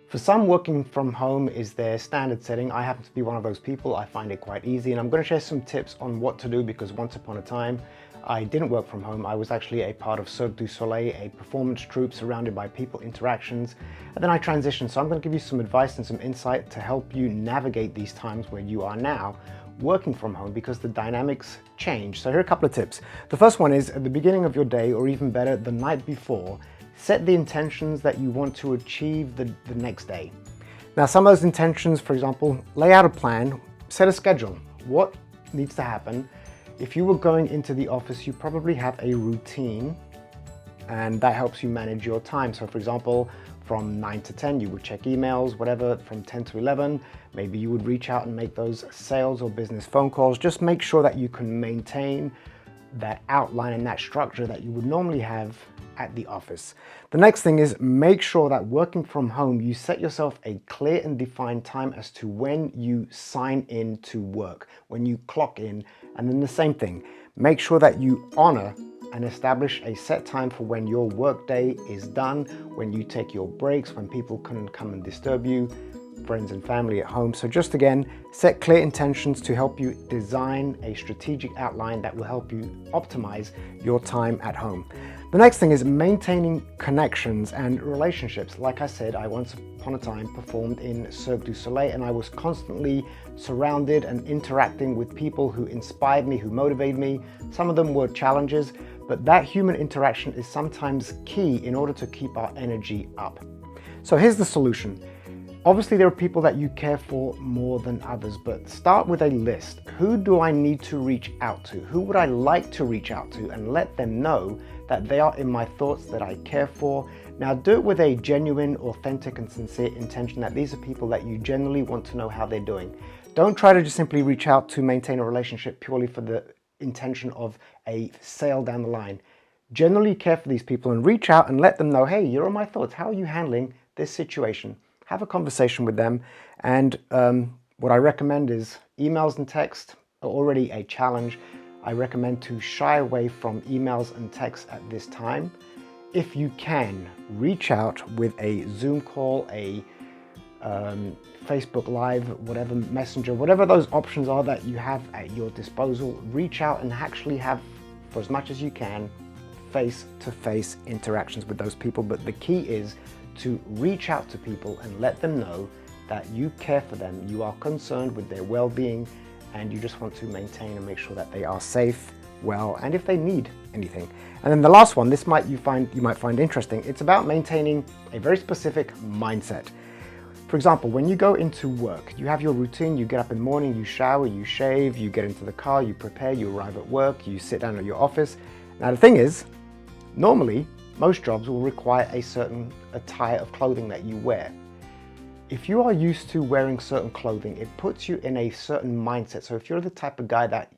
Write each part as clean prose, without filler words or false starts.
For some, working from home is their standard setting. I happen to be one of those people. I find it quite easy, and I'm going to share some tips on what to do, because once upon a time I didn't work from home. I was actually a part of Cirque du Soleil, a performance troupe surrounded by people interactions, and then I transitioned. So I'm going to give you some advice and some insight to help you navigate these times where you are now working from home, because the dynamics change. So here are a couple of tips. The first one is, at the beginning of your day, or even better, the night before, set the intentions that you want to achieve the next day. Now, some of those intentions, for example, lay out a plan, set a schedule. What needs to happen? If you were going into the office, you probably have a routine, and that helps you manage your time. So for example, from 9 to 10, you would check emails, whatever. From 10 to 11, maybe you would reach out and make those sales or business phone calls. Just make sure that you can maintain that outline and that structure that you would normally have at the office. The next thing is, make sure that working from home, you set yourself a clear and defined time as to when you sign in to work, when you clock in. And then the same thing, make sure that you honor and establish a set time for when your work day is done, when you take your breaks, when people can come and disturb you, friends and family at home. So just again, set clear intentions to help you design a strategic outline that will help you optimize your time at home. The next thing is maintaining connections and relationships. Like I said, I once upon a time performed in Cirque du Soleil, and I was constantly surrounded and interacting with people who inspired me, who motivated me. Some of them were challenges, but that human interaction is sometimes key in order to keep our energy up. So here's the solution. Obviously, there are people that you care for more than others, but start with a list. Who do I need to reach out to? Who would I like to reach out to? And let them know that they are in my thoughts, that I care for. Now, do it with a genuine, authentic, and sincere intention that these are people that you genuinely want to know how they're doing. Don't try to just simply reach out to maintain a relationship purely for the intention of a sale down the line. Genuinely care for these people and reach out and let them know, hey, you're in my thoughts. How are you handling this situation? Have a conversation with them. And what I recommend is, emails and text are already a challenge. I recommend to shy away from emails and texts at this time. If you can, reach out with a Zoom call, a Facebook Live, whatever, Messenger, whatever those options are that you have at your disposal. Reach out and actually have, for as much as you can, face-to-face interactions with those people. But the key is to reach out to people and let them know that you care for them, you are concerned with their well-being, and you just want to maintain and make sure that they are safe, well, and if they need anything. And then the last one, this you might find interesting. It's about maintaining a very specific mindset. For example, when you go into work, you have your routine. You get up in the morning, you shower, you shave, you get into the car, you prepare, you arrive at work, you sit down at your office. Now the thing is, normally, most jobs will require a certain attire of clothing that you wear. If you are used to wearing certain clothing, it puts you in a certain mindset. So if you're the type of guy that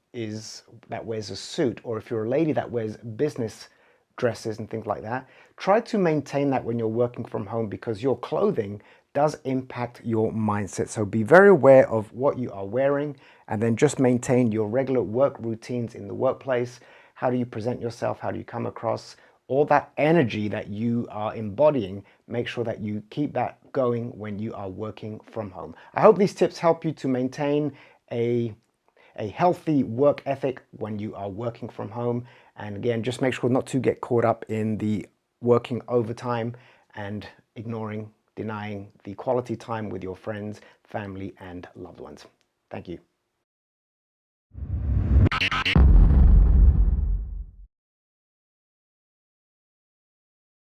wears a suit, or if you're a lady that wears business dresses and things like that, try to maintain that when you're working from home, because your clothing does impact your mindset. So be very aware of what you are wearing, and then just maintain your regular work routines in the workplace. How do you present yourself? How do you come across? All that energy that you are embodying, make sure that you keep that going when you are working from home. I hope these tips help you to maintain a healthy work ethic when you are working from home. And again, just make sure not to get caught up in the working overtime and denying the quality time with your friends, family, and loved ones. Thank you.